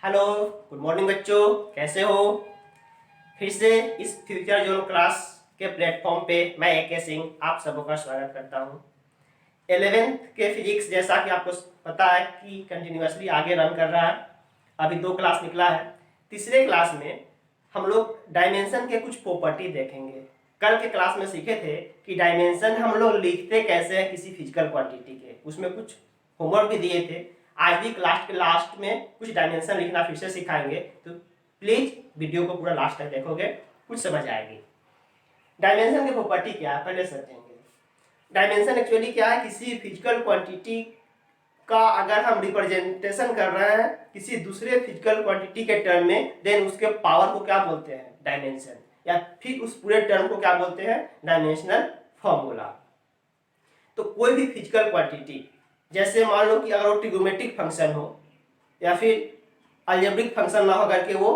Hello, good morning बच्चों, कैसे हो। फिर से इस फ्यूचर जोन क्लास के प्लेटफॉर्म पे मैं AK सिंह आप सबों का स्वागत करता हूँ। 11th के फिजिक्स जैसा कि आपको पता है कि कंटिन्यूसली आगे रन कर रहा है। अभी 2 क्लास निकला है। तीसरे क्लास में हम लोग डायमेंशन के कुछ प्रॉपर्टी देखेंगे। कल के क्लास में सीखे थे कि डायमेंशन हम लोग लिखते कैसे हैं किसी फिजिकल क्वांटिटी के, उसमें कुछ होमवर्क भी दिए थे। आज भी क्लास के लास्ट में कुछ डायमेंशन लिखना फिर से सिखाएंगे, तो प्लीज वीडियो को पूरा लास्ट तक देखोगे, कुछ समझ आएगी। डायमेंशन की प्रॉपर्टी क्या है पहले समझेंगे। डायमेंशन एक्चुअली क्या है, किसी फिजिकल क्वांटिटी का अगर हम रिप्रेजेंटेशन कर रहे हैं किसी दूसरे फिजिकल क्वांटिटी के टर्म में, देन उसके पावर को क्या बोलते हैं, डायमेंशन, या फिर उस पूरे टर्म को क्या बोलते हैं, डायमेंशनल फॉर्मूला। तो कोई भी फिजिकल क्वांटिटी, जैसे मान लो कि अगर वो ट्रिगोमेट्रिक फंक्शन हो या फिर अलजेब्रिक फंक्शन ना हो करके वो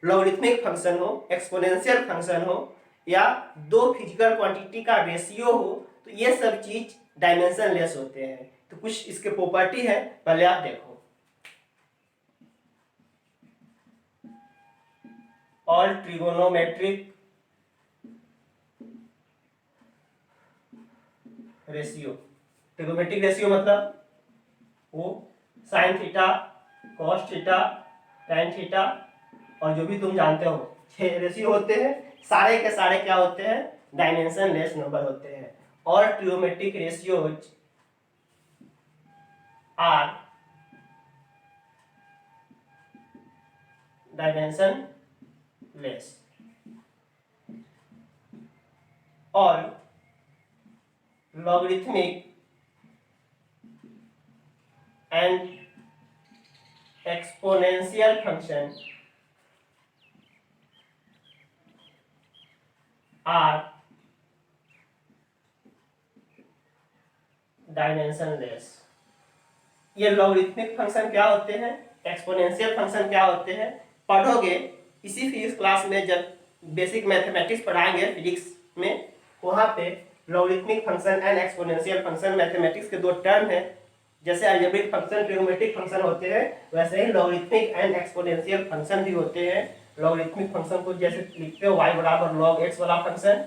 लॉगरिथमिक फंक्शन हो, एक्सपोनेंशियल फंक्शन हो, या दो फिजिकल क्वांटिटी का रेशियो हो, तो ये सब चीज डायमेंशन लेस होते हैं। तो कुछ इसके प्रॉपर्टी है, पहले आप देखो। All trigonometric ratio, trigonometric ratio मतलब वो sine theta, cos theta, tan theta और जो भी तुम जानते हो 6 रेशियो होते हैं। सारे के सारे क्या होते हैं, डायमेंशन लेस नंबर होते हैं। और trigonometric ratios are dimensionless. और logarithmic and exponential function are dimensionless. ये लॉगरिथमिक फंक्शन क्या होते हैं, एक्सपोनेंशियल फंक्शन क्या होते हैं, पढ़ोगे इसी फिजिक्स क्लास में। जब बेसिक मैथमेटिक्स पढ़ाएंगे फिजिक्स में, वहां पे logarithmic function and exponential function mathematics के 2 टर्म है। जैसे अलजेब्रिक फंक्शन ट्रिगोमेट्रिक फंक्शन होते हैं, वैसे ही लॉगरिथमिक एंड एक्सपोनेंशियल फंक्शन भी होते हैं। लॉगरिथमिक फंक्शन को जैसे लिखते हो y बराबर log x वाला फंक्शन,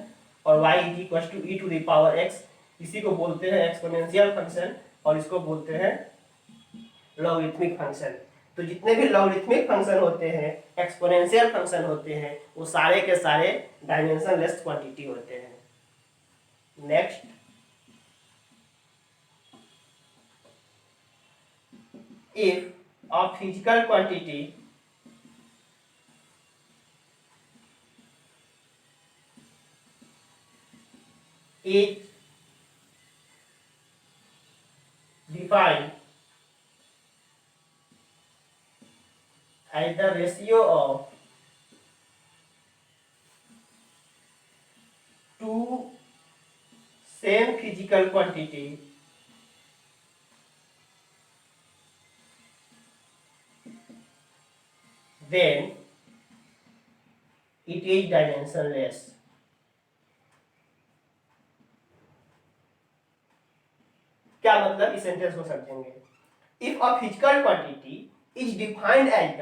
और y is equal to e to the power x, इसी को बोलते हैं एक्सपोनेंशियल फंक्शन, और इसको बोलते हैं लॉगरिथमिक फंक्शन। तो जितने भी लॉगरिथमिक फंक्शन होते हैं, एक्सपोनेंशियल फंक्शन होते हैं, वो सारे के सारे डायमेंशन लेस क्वांटिटी होते हैं। Next, if a physical quantity is defined as the ratio of two same physical quantity then it is dimensionless. क्या मतलब, इस सेंटेंस को समझेंगे। If a physical quantity is defined as the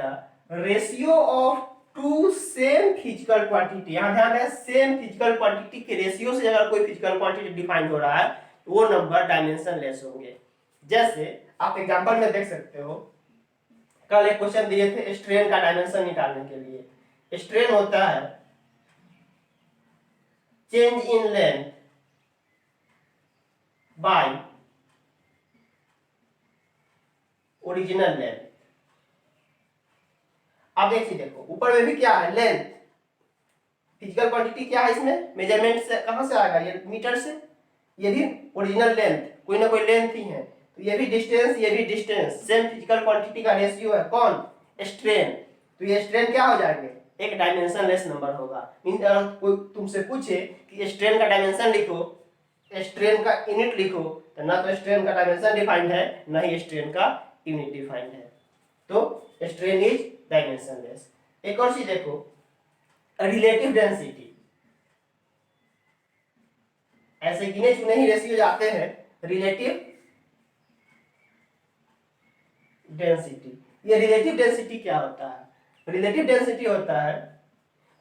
ratio of two same physical quantity, यहां ध्यान है, same physical quantity के ratio से अगर कोई फिजिकल क्वांटिटी डिफाइन हो रहा है तो वो नंबर डायमेंशन लेस होंगे। जैसे आप एग्जांपल में देख सकते हो, कल एक क्वेश्चन दिए थे स्ट्रेन का डायमेंशन निकालने के लिए। स्ट्रेन होता है change in length bye original length. अब देखिए, देखो ऊपर में भी क्या है, लेंथ, फिजिकल क्वांटिटी क्या है, इसमें मेजरमेंट से कहां से आएगा, ये मीटर से। ये भी ओरिजिनल लेंथ, कोई ना कोई लेंथ ही है। तो ये भी डिस्टेंस, ये भी डिस्टेंस, सेम फिजिकल क्वांटिटी का रेशियो है, कौन, स्ट्रेन। तो ये स्ट्रेन क्या हो जाएंगे, एक डायमेंशन लेस नंबर होगा। मींस अगर कोई तुमसे पूछे कि स्ट्रेन का डायमेंशन लिखो, स्ट्रेन का यूनिट लिखो, तो ना तो स्ट्रेन का डायमेंशन डिफाइंड है, ना ही स्ट्रेन का यूनिट डिफाइंड है। तो स्ट्रेन इज डायमेंशनलेस। एक और चीज देखो, रिलेटिव डेंसिटी। ऐसे गिने चुने ही रेशियो आते हैं, रिलेटिव डेंसिटी। ये रिलेटिव डेंसिटी क्या होता है? रिलेटिव डेंसिटी होता है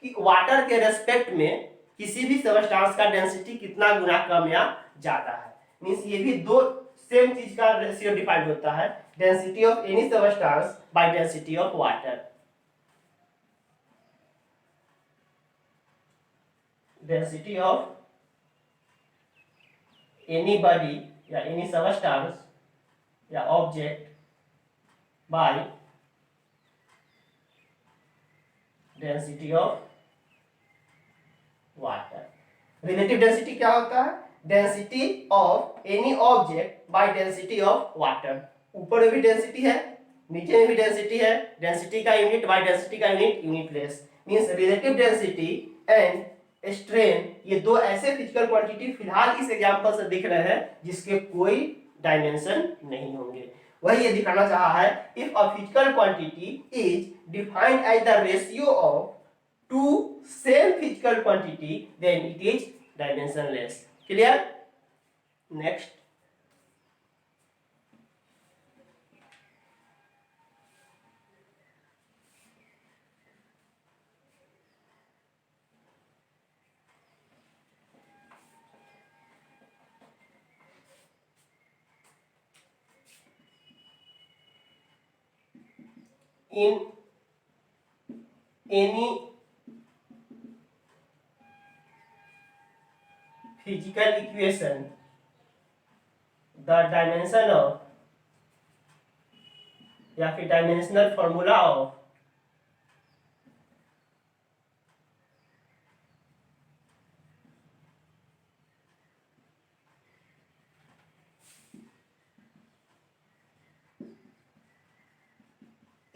कि वाटर के रेस्पेक्ट में किसी भी सबस्टांस का डेंसिटी कितना गुना कम या ज्यादा है। मींस ये भी दो सेम चीज का रेशियो डिफाइंड होता है, density of any substance by density of water. Density of any body या एनी सबस्टांस या object by density of water. Relative density क्या होता है? Density of any object by density of water. ऊपर में भी डेंसिटी है, नीचे में भी डेंसिटी है, डेंसिटी का यूनिट बाय डेंसिटी का unit unitless. Means relative density and strain ये दो ऐसे फिजिकल क्वांटिटी फिलहाल इस एग्जांपल से दिख रहे हैं जिसके कोई डायमेंशन नहीं होंगे। वही ये दिखाना चाहा है, if a physical quantity is defined as the ratio of two same physical quantity then it is dimensionless. Clear? Next, in any physical equation the dimension of या फिर dimensional formula of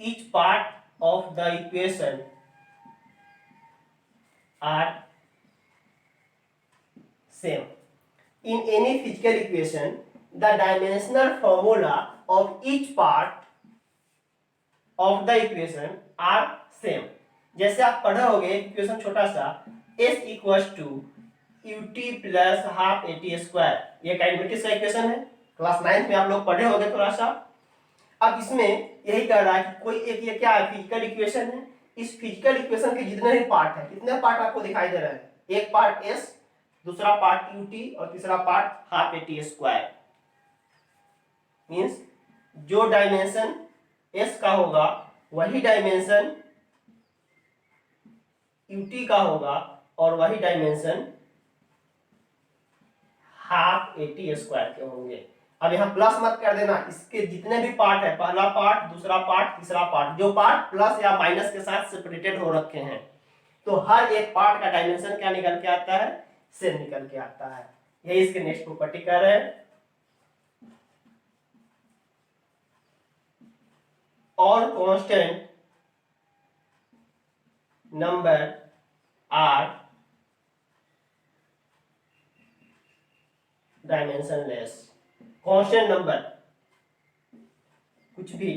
each part of the equation are same. In any physical equation, the dimensional formula of each part of the equation are same. जैसे आप पढ़े होंगे equation छोटा सा s equals to ut plus half at square, ये kinematics का equation है, class 9 में आप लोग पढ़े होंगे थोड़ा सा। अब इसमें यही कह रहा है कि कोई एक ये क्या है, फिजिकल इक्वेशन है। इस फिजिकल इक्वेशन के जितने भी पार्ट है, कितने पार्ट आपको दिखाई दे रहे हैं? एक पार्ट s, दूसरा पार्ट ut और तीसरा part half at square. Means जो डायमेंशन s का होगा वही डायमेंशन ut का होगा और वही डायमेंशन हाफ at स्क्वायर के होंगे। अब यहाँ प्लस मत कर देना, इसके जितने भी पार्ट है, पहला पार्ट, दूसरा पार्ट, तीसरा पार्ट, जो पार्ट प्लस या माइनस के साथ सेपरेटेड हो रखे हैं, तो हर एक पार्ट का डायमेंशन क्या निकल के आता है? सेम निकल के आता है। यही इसके नेक्स्ट प्रॉपर्टी कर रहे हैं। और constant number are dimensionless. Constant number कुछ भी,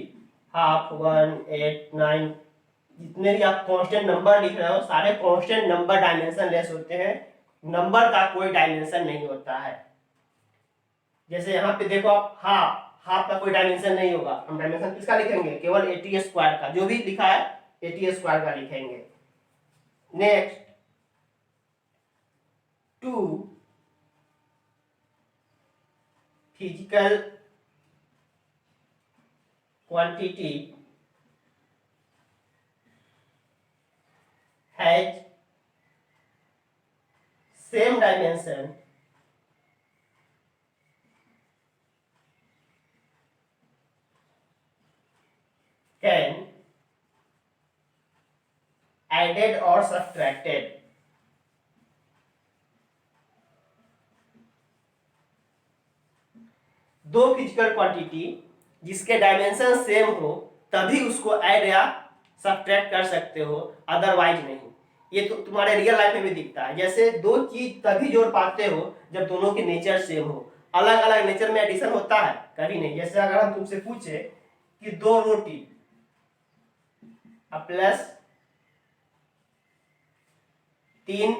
हाफ, 1, 8, 9, जितने भी आप कांस्टेंट नंबर लिख रहे हो सारे कांस्टेंट नंबर डायमेंशनलेस होते हैं। नंबर का कोई डायमेंशन नहीं होता है। जैसे यहाँ पे देखो आप, हाफ का कोई डायमेंशन नहीं होगा, हम डायमेंशन किसका लिखेंगे? केवल at स्क्वायर का, जो भी लिखा है at स्क्वायर का लिखेंगे। Next, 2 physical quantity has same dimension can added or subtracted। दो फिजिकल क्वांटिटी जिसके डायमेंशन सेम हो तभी उसको ऐड या सब्ट्रैक्ट कर सकते हो, अदरवाइज नहीं। ये तो तुम्हारे रियल लाइफ में भी दिखता है। जैसे दो चीज तभी जोड़ पाते हो जब दोनों के नेचर सेम हो। अलग अलग नेचर में एडिशन होता है? कभी नहीं। जैसे अगर हम तुमसे पूछे कि 2 रोटी प्लस 3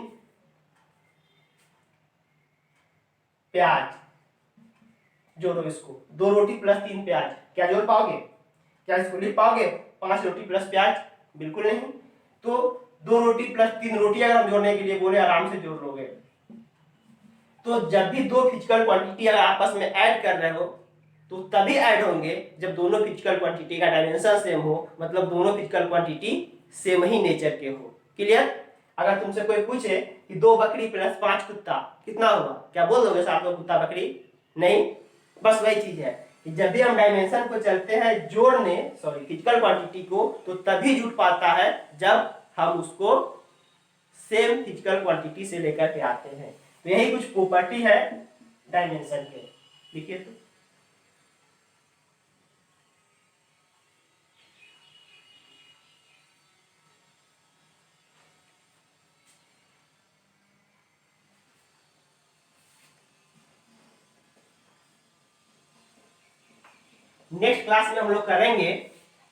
प्याज जोड़ो, इसको 2 रोटी प्लस 3 प्याज, क्या जोड़ पाओगे? क्या इसको लिख पाओगे 5 रोटी प्लस प्याज? बिल्कुल नहीं। तो 2 रोटी प्लस 3 रोटी अगर हम जोड़ने के लिए बोले आराम से जोड़ लोगे। तो जब भी दो फिजिकल क्वांटिटी अगर आपस में ऐड कर रहे हो तो तभी ऐड होंगे जब दोनों फिजिकल क्वांटिटी का डायमेंशन सेम हो, मतलब दोनों फिजिकल क्वांटिटी सेम ही नेचर के हो। क्लियर? अगर तुमसे कोई पूछे कि 2 बकरी प्लस 5 कुत्ता कितना होगा, क्या बोल दोगे साथ में कुत्ता बकरी? नहीं। बस वही चीज है कि जब भी हम डायमेंशन को चलते हैं जोड़ने, सॉरी फिजिकल क्वांटिटी को, तो तभी जुट पाता है जब हम उसको सेम फिजिकल क्वांटिटी से लेकर के आते हैं। तो यही कुछ प्रॉपर्टी है डायमेंशन के। लिखिए तो। नेक्स्ट क्लास में हम लोग करेंगे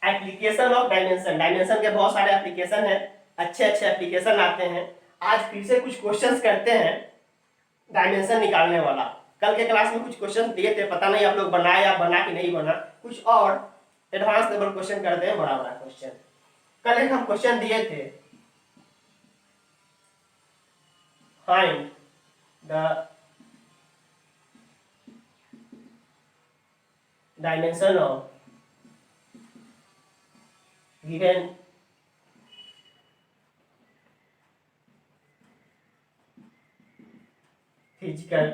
एप्लीकेशन ऑफ डायमेंशन। डायमेंशन के बहुत सारे एप्लीकेशन हैं, अच्छे अच्छे एप्लीकेशन आते हैं। आज फिर से कुछ क्वेश्चंस करते हैं डायमेंशन निकालने वाला। कल के क्लास में कुछ क्वेश्चन दिए थे, पता नहीं आप लोग बनाए या बना कि नहीं बना। कुछ और एडवांस लेवल क्वेश्चन करते हैं, बड़ा बड़ा क्वेश्चन। कल एक हम क्वेश्चन दिए थे, find the dimension of given physical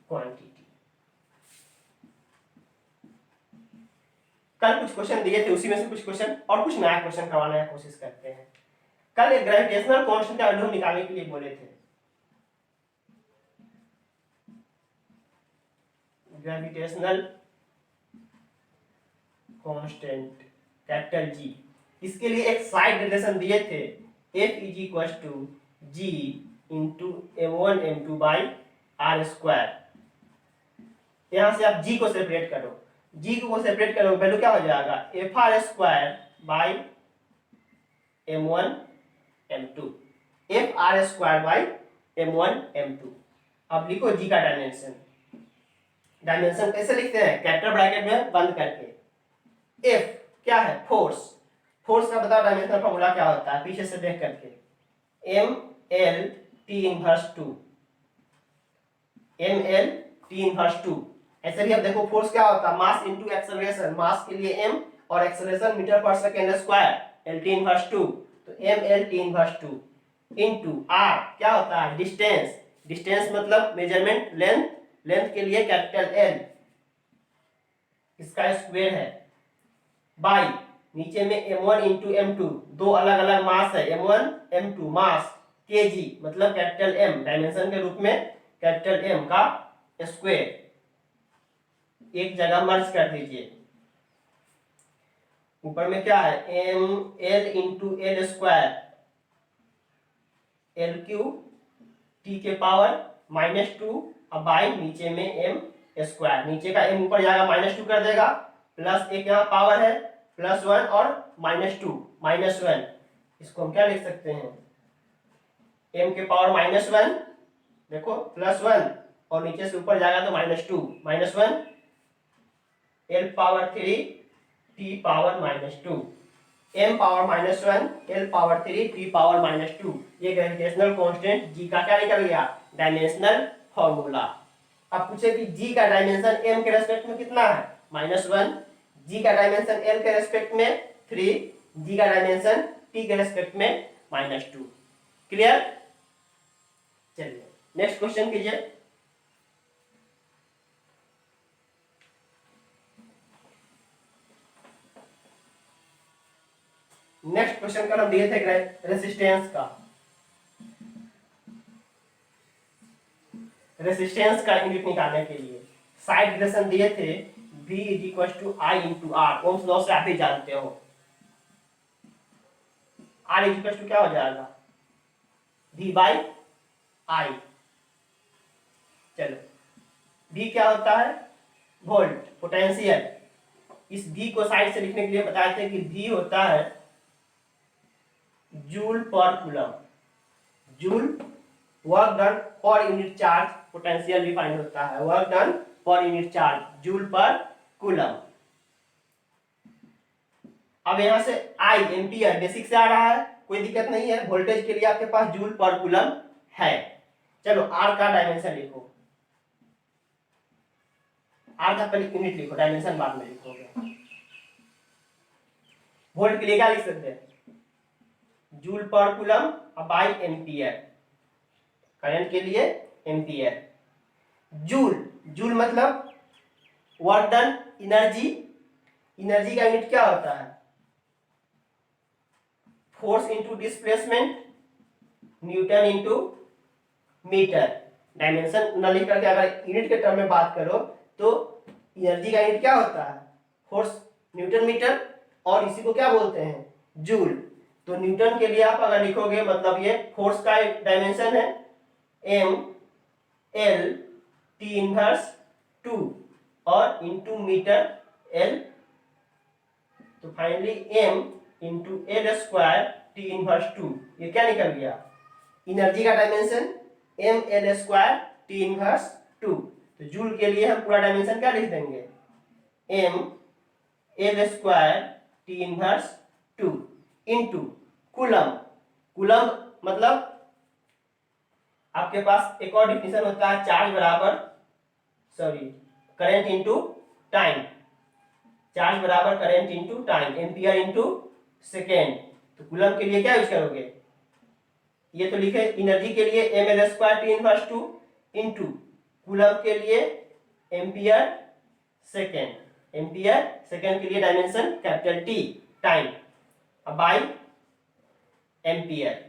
quantity. कल कुछ क्वेश्चन दिए थे, उसी में से कुछ क्वेश्चन और कुछ नया क्वेश्चन करवाने की कोशिश करते हैं। कल एक ग्रेविटेशनल कांस्टेंट का वैल्यू निकालने के लिए बोले थे। ग्रेविटेशनल कांस्टेंट कैपिटल जी, इसके लिए एक साइड रिलेशन दिए थे, F is equal to G into m1 m2 by R square. यहां से आप G को सेपरेट करो, G को सेपरेट करो, वैल्यू क्या हो जाएगा F R square by m1 m2, F R square by m1 m2। अब लिखो G का डायमेंशन। डायमेंशन कैसे लिखते हैं? कैपिटल ब्रैकेट में बंद करके। F क्या है? फोर्स। फोर्स का बताओ डायमेंशनल फॉर्मूला क्या होता है, पीछे से देख करके। ml t inverse 2, ml t inverse 2। ऐसे भी अब देखो फोर्स क्या होता है, मास इनटू एक्सेलरेशन। मास के लिए m और एक्सेलरेशन मीटर पर सेकंड स्क्वायर, lt इनवर्स 2। तो ml t inverse 2 into r क्या होता है? डिस्टेंस। डिस्टेंस मतलब मेजरमेंट, लेंथ। लेंथ के लिए कैपिटल L, इसका स्क्वायर है, बाई नीचे में m1 इंटू m2, दो अलग अलग मास है, m1 m2 मास, kg मतलब कैपिटल M, डायमेंशन के रूप में कैपिटल M का स्क्वायर। एक जगह मर्ज कर दीजिए। ऊपर में क्या है ml into L square, L cube t के पावर -2 अब बाई नीचे में m स्क्वायर। नीचे का m ऊपर जाएगा -2 कर देगा, प्लस एक यहाँ पावर है +1 और -2 -1। इसको हम क्या लिख सकते हैं, m के पावर -1, देखो +1 और नीचे से ऊपर जाएगा तो -2 -1, l power 3 t power -2, m power -1 l power 3 t power -2। ये ग्रेविटेशनल कांस्टेंट g का क्या निकल गया? Dimensional formula. अब पूछे कि g का डायमेंशन m के रेस्पेक्ट में कितना है? -1। g का डायमेंशन l के रेस्पेक्ट में 3, g का डायमेंशन t के रेस्पेक्ट में -2। क्लियर? चलिए नेक्स्ट क्वेश्चन कीजिए। नेक्स्ट क्वेश्चन का हम दिए थे रेसिस्टेंस का। रेसिस्टेंस का यूनिट निकालने के लिए साइड रिलेशन दिए थे, V is equal to I into R. Ohm's law से आप ही जानते हो। R इज इक्वल टू क्या हो जाएगा? V by I. चलो V क्या होता है? Volt, potential. इस V को साइड से लिखने के लिए बताए थे कि V होता है जूल पर coulomb. Joule work done per unit charge potential भी फाइंड होता है, work done per unit charge joule पर कूलम। अब यहां से आई एम्पियर बेसिक से आ रहा है, कोई दिक्कत नहीं है, वोल्टेज के लिए आपके पास जूल पर कूलम है। चलो आर का डायमेंशन लिखो, आर का पहले यूनिट लिखो, डायमेंशन बाद में लिखोगे। वोल्ट के लिए क्या लिख सकते हैं, जूल पर कूलम बाई एम्पियर, करंट के लिए एम्पियर। जूल, जूल मतलब वर्क डन, एनर्जी, एनर्जी का यूनिट क्या होता है, force into displacement, newton into metre. Dimension न लिख करके अगर यूनिट के टर्म में बात करो तो एनर्जी का यूनिट क्या होता है, फोर्स न्यूटन मीटर, और इसी को क्या बोलते हैं, जूल। तो न्यूटन के लिए आप अगर लिखोगे मतलब ये फोर्स का डायमेंशन है एम एल टी इनवर्स 2 और इंटू मीटर एल, तो finally M into L square T inverse 2, ये क्या निकल गया, एनर्जी का dimension M L square T inverse 2। तो जूल के लिए हम पूरा डायमेंशन क्या लिख देंगे, M L square T inverse 2 into coulomb, coulomb मतलब आपके पास एक और डिफिनेशन होता है, चार्ज बराबर करंट इंटू टाइम, चार्ज बराबर current into time, ampere into second. तो कूलम के लिए क्या यूज करोगे, ये तो लिखे एनर्जी के लिए M L square T inverse 2 into coulomb के लिए एम्पियर सेकेंड, एम्पियर सेकेंड के लिए dimension capital T time by ampere,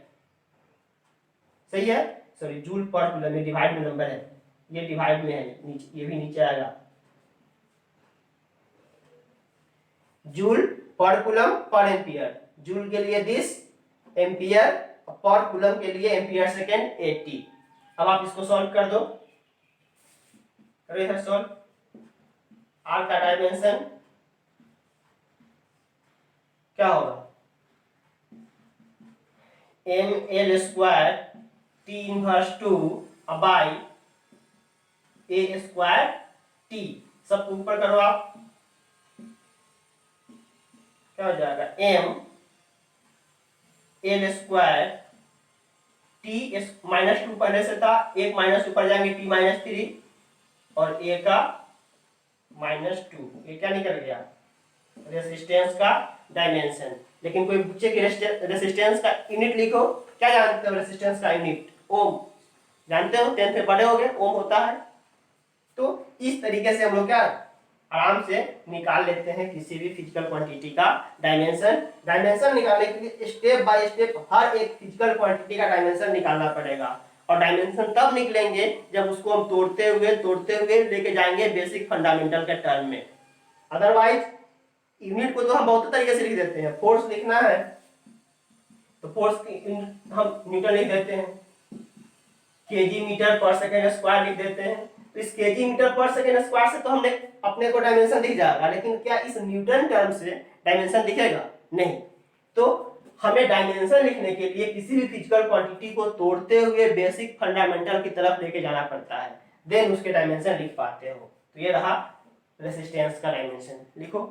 सही है। सॉरी जूल पर कूलम, ये डिवाइड में नंबर है, ये डिवाइड में है नीचे, ये भी नीचे आएगा, जूल पर कूलम पर एम्पियर, जूल के लिए दिस, एम्पियर पर कूलम के लिए एम्पियर सेकेंड 80। अब आप इसको सॉल्व कर दो, करो इधर सॉल्व। आर का डायमेंशन क्या होगा, M L square T inverse 2 by A square T, सब ऊपर करो आप, क्या हो जाएगा, M L square T minus 2 पहले से था, एक माइनस ऊपर जाएंगे टी माइनस 3 और ए का माइनस 2, ये क्या निकल गया, रेसिस्टेंस का डायमेंशन। लेकिन कोई पूछे कि रेसिस्टेंस का यूनिट लिखो, क्या जानते हो रेसिस्टेंस का यूनिट, ओम, जानते हो, 10th में पढ़े होंगे ओम होता है। तो इस तरीके से हम लोग क्या आराम से निकाल लेते हैं किसी भी फिजिकल क्वांटिटी का डायमेंशन। डायमेंशन निकालने के लिए स्टेप बाय स्टेप हर एक फिजिकल क्वांटिटी का डायमेंशन निकालना पड़ेगा, और डायमेंशन तब निकलेंगे जब उसको हम तोड़ते हुए लेके जाएंगे बेसिक फंडामेंटल के टर्म में। अदरवाइज यूनिट को तो हम बहुत तरीके से लिख देते हैं, फोर्स लिखना है तो फोर्स हम न्यूटन लिख देते हैं, केजी मीटर पर सेकेंड स्क्वायर लिख देते हैं। तो इस केजी मीटर पर सेकेंड स्क्वायर से तो हमने अपने को डायमेंशन दिख जाएगा, लेकिन क्या इस न्यूटन टर्म से डायमेंशन दिखेगा, नहीं। तो हमें डायमेंशन लिखने के लिए किसी भी फिजिकल क्वांटिटी को तोड़ते हुए बेसिक फंडामेंटल की तरफ लेके जाना पड़ता है, देन उसके डायमेंशन लिख पाते हो। तो ये रहा रेसिस्टेंस का डायमेंशन, लिखो।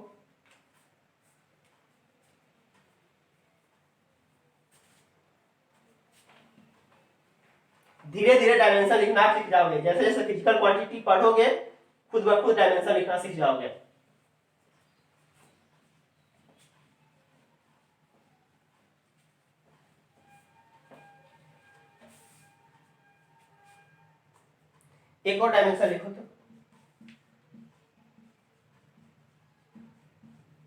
धीरे धीरे डायमेंशन लिखना आप सीख जाओगे, जैसे जैसे फिजिकल क्वांटिटी पढ़ोगे खुद ब खुद डायमेंशन लिखना सीख जाओगे। एक और डायमेंशन लिखो तो,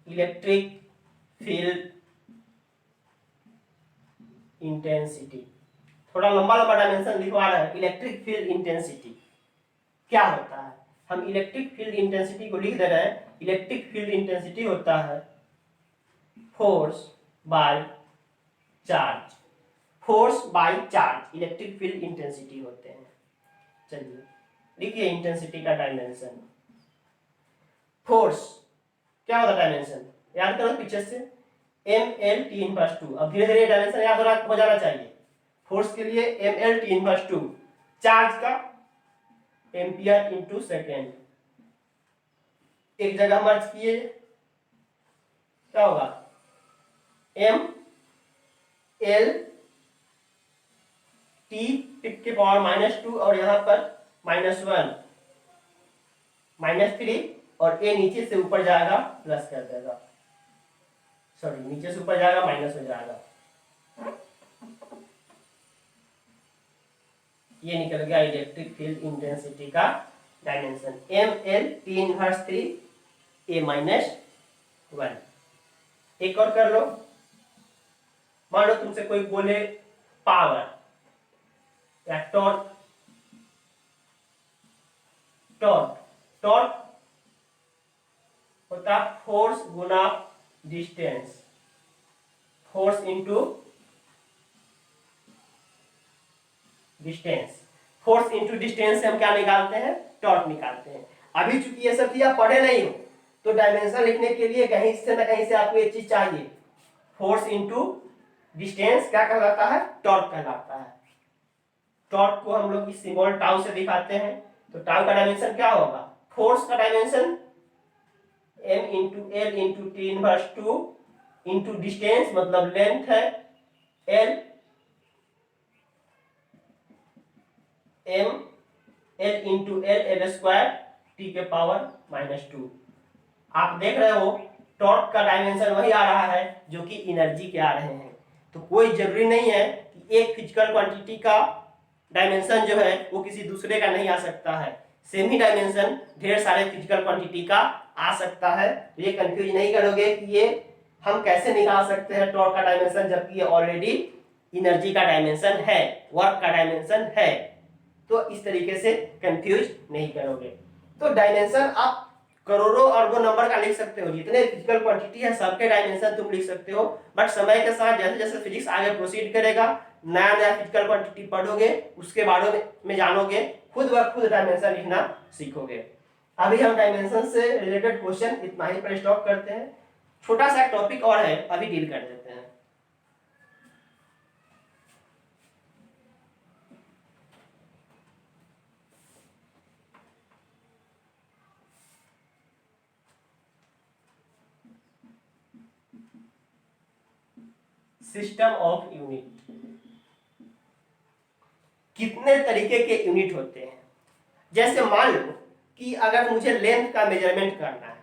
इलेक्ट्रिक फील्ड इंटेंसिटी, थोड़ा लंबा लंबा डायमेंशन लिखवा रहा है। इलेक्ट्रिक फील्ड इंटेंसिटी क्या होता है, हम इलेक्ट्रिक फील्ड इंटेंसिटी को लिख दे रहे हैं। इलेक्ट्रिक फील्ड इंटेंसिटी होता है force by charge, force by charge electric field intensity होते हैं। चलिए लिखिए इंटेंसिटी का डायमेंशन। फोर्स क्या होता है डायमेंशन, याद करो पीछे से, एम एल टी इनवर्स 2। अब धीरे धीरे डायमेंशन याद हो जाना चाहिए। फोर्स के लिए ml t इनवर्स 2, चार्ज का एम्पियर इंटू सेकेंड। एक जगह मर्ज किए, क्या होगा, m l t के पावर -2 और यहाँ पर -1 -3 और a नीचे से ऊपर जाएगा प्लस कर देगा, सॉरी नीचे से ऊपर जाएगा माइनस हो जाएगा, ये निकल गया इलेक्ट्रिक फील्ड इंटेंसिटी का dimension ml t inverse 3 a -1। एक और कर लो, मान लो तुमसे कोई बोले पावर या टॉर्क, टॉर्क होता है फोर्स गुना distance, force into distance, force into distance से हम क्या निकालते हैं, टॉर्क निकालते हैं। अभी चूंकि ये सब चीज आप पढ़े नहीं हो तो डायमेंशन लिखने के लिए कहीं से ना कहीं से आपको ये चीज चाहिए, फोर्स इंटू डिस्टेंस क्या कहलाता है, टॉर्क कहलाता है। टॉर्क को हम लोग इस सिंबल टाउ से दिखाते हैं, तो टाउ का डायमेंशन क्या होगा, फोर्स का dimension m into L into T inverse 2 into distance मतलब लेंथ है l, m l into L square T के पावर -2। आप देख रहे हो टॉर्क का डायमेंशन वही आ रहा है जो कि एनर्जी के आ रहे हैं, तो कोई जरूरी नहीं है कि एक फिजिकल क्वांटिटी का डायमेंशन जो है वो किसी दूसरे का नहीं आ सकता है, सेम ही डायमेंशन ढेर सारे फिजिकल क्वांटिटी का आ सकता है। तो ये कंफ्यूज नहीं करोगे कि ये हम कैसे निकाल सकते हैं टॉर्क का डायमेंशन, जबकि ये ऑलरेडी एनर्जी का डायमेंशन है, वर्क का डायमेंशन है, तो इस तरीके से कंफ्यूज नहीं करोगे। तो डायमेंशन आप करोड़ों अरबों नंबर का लिख सकते हो, जितने फिजिकल क्वांटिटी है सबके डायमेंशन तुम लिख सकते हो, बट समय के साथ जैसे जैसे फिजिक्स आगे प्रोसीड करेगा, नया नया फिजिकल क्वांटिटी पढ़ोगे, उसके बारे में जानोगे, खुद ब खुद डायमेंशन लिखना सीखोगे। अभी हम डायमेंशन से रिलेटेड क्वेश्चन इतना ही पर स्टॉप करते हैं, छोटा सा टॉपिक और है अभी डील कर देते हैं। सिस्टम ऑफ यूनिट, कितने तरीके के यूनिट होते हैं। जैसे मान लो कि अगर मुझे लेंथ का मेजरमेंट करना है,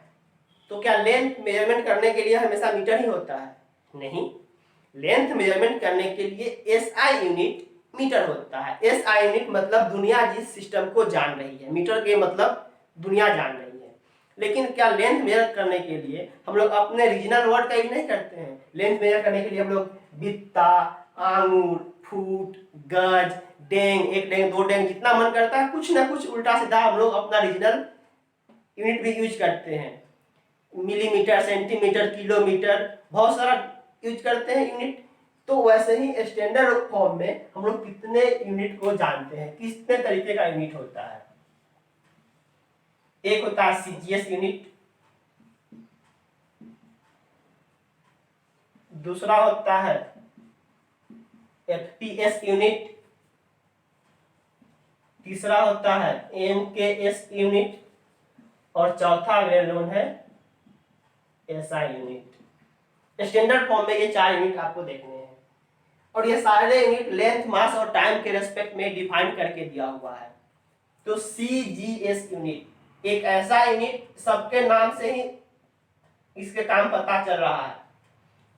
तो क्या लेंथ मेजरमेंट करने के लिए हमेशा मीटर ही होता है, नहीं, लेंथ मेजरमेंट करने के लिए एसआई यूनिट मीटर होता है। एसआई यूनिट मतलब दुनिया जिस सिस्टम को जान रही है, मीटर के मतलब दुनिया जान रही है। लेकिन क्या लेंथ मेजर करने के लिए हम लोग अपने रीजनल वर्ड का यूज नहीं करते हैं, लेंथ मेजर करने के लिए हम लोग बित्ता, आंगुर, फुट, गज, डेंग, एक डेंग, दो डेंग, जितना मन करता है कुछ ना कुछ उल्टा सीधा हम लोग अपना रीजनल यूनिट भी यूज करते हैं, मिलीमीटर, सेंटीमीटर, किलोमीटर, बहुत सारा यूज करते हैं यूनिट। तो वैसे ही स्टैंडर्ड फॉर्म में हम लोग कितने यूनिट को जानते हैं, कितने तरीके का यूनिट होता है। एक होता है सीजीएस यूनिट, दूसरा होता है एफपीएस यूनिट, तीसरा होता है एमकेएस यूनिट और चौथा वेल नोन है एसआई यूनिट। स्टैंडर्ड फॉर्म में ये 4 यूनिट आपको देखने हैं और ये सारे यूनिट लेंथ, मास और टाइम के रेस्पेक्ट में डिफाइन करके दिया हुआ है। तो सीजीएस यूनिट एक ऐसा यूनिट, सबके नाम से ही इसके काम पता चल रहा है,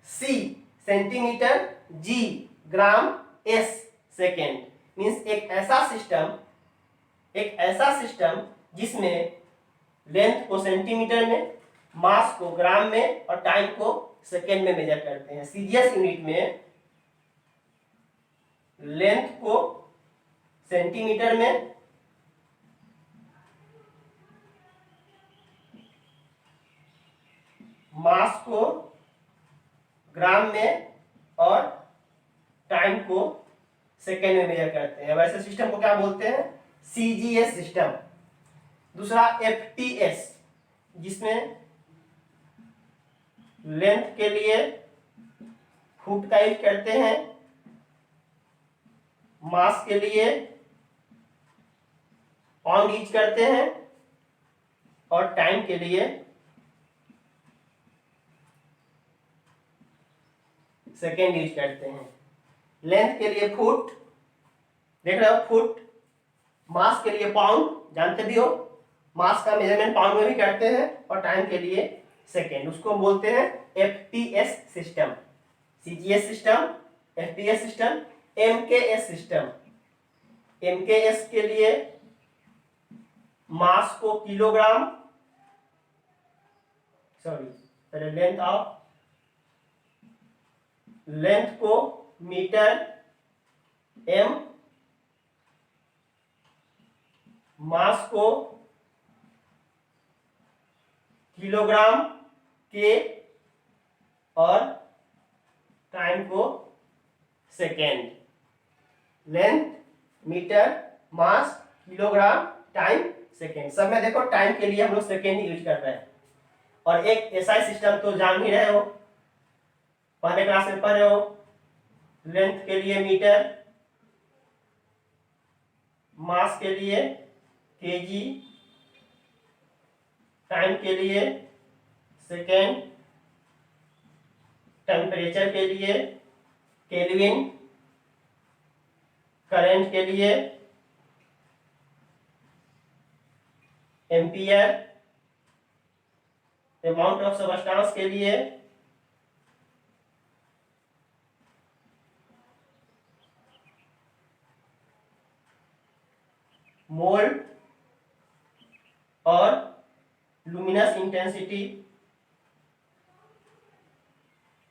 सी सेंटीमीटर, जी ग्राम, एस सेकेंड, मींस एक ऐसा सिस्टम जिसमें लेंथ को सेंटीमीटर में, मास को ग्राम में और टाइम को सेकेंड में मेजर करते हैं। सीजीएस यूनिट में लेंथ को सेंटीमीटर में, मास को ग्राम में और टाइम को सेकेंड में मेजर करते हैं। वैसे सिस्टम को क्या बोलते हैं, सीजीएस सिस्टम। दूसरा एफटीएस, जिसमें लेंथ के लिए फुट का यूज करते हैं, मास के लिए पाउंड यूज करते हैं और टाइम के लिए सेकेंड यूज करते हैं। लेंथ के लिए फुट, देख रहे हो फुट, मास के लिए पाउंड, जानते भी हो मास का मेजरमेंट पाउंड में भी करते हैं, और टाइम के लिए सेकेंड, उसको बोलते हैं FPS system, CGS system, FPS system, MKS system. MKS के लिए मास को किलोग्राम, सॉरी लेंथ को मीटर, एम, मास को किलोग्राम के, और टाइम को सेकेंड। लेंथ मीटर, मास किलोग्राम, टाइम सेकेंड। सब में देखो टाइम के लिए हम लोग सेकेंड यूज कर रहे हैं। और एक एसआई सिस्टम तो जान ही रहे हो, पहले क्लास में पढ़ रहे हो, लेंथ के लिए मीटर, मास के लिए केजी, टाइम के लिए सेकेंड, टेम्परेचर के लिए केल्विन, करंट के लिए एम्पियर, अमाउंट ऑफ सबस्टांस के लिए मोल, और लुमिनस इंटेंसिटी,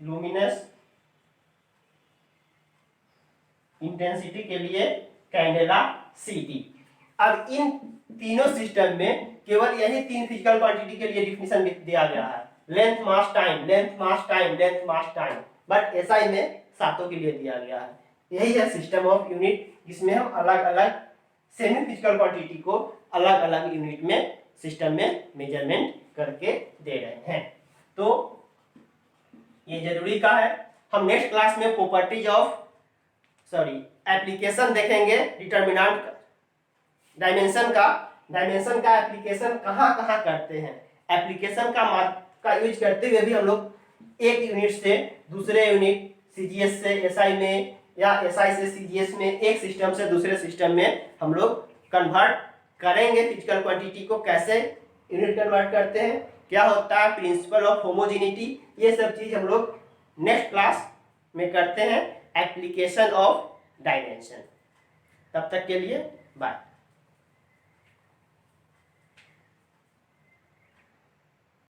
लुमिनस इंटेंसिटी के लिए कैंडेला सीटी। अब इन तीनों सिस्टम में केवल यही तीन फिजिकल क्वांटिटी के लिए डिफिनेशन दिया गया है, length mass time, length mass time, length mass time, but SI में सातों के लिए दिया गया है। यही है सिस्टम ऑफ यूनिट, जिसमें हम अलग अलग सेमी फिजिकल क्वांटिटी को अलग अलग यूनिट में सिस्टम में मेजरमेंट करके दे रहे हैं। तो ये जरूरी का है। हम नेक्स्ट क्लास में प्रॉपर्टीज ऑफ एप्लीकेशन देखेंगे, डिटर्मिनेंट डायमेंशन का एप्लीकेशन कहाँ कहाँ करते हैं, एप्लीकेशन का यूज करते हुए भी हम लोग एक यूनिट से दूसरे यूनिट, सीजीएस से एसआई में, या एसआई से सीजीएस में, एक सिस्टम से दूसरे सिस्टम में हम लोग कन्वर्ट करेंगे। फिजिकल क्वांटिटी को कैसे यूनिट कन्वर्ट करते हैं, क्या होता है प्रिंसिपल ऑफ होमोजेनिटी, ये सब चीज हम लोग नेक्स्ट क्लास में करते हैं, एप्लीकेशन ऑफ डायमेंशन। तब तक के लिए बाय।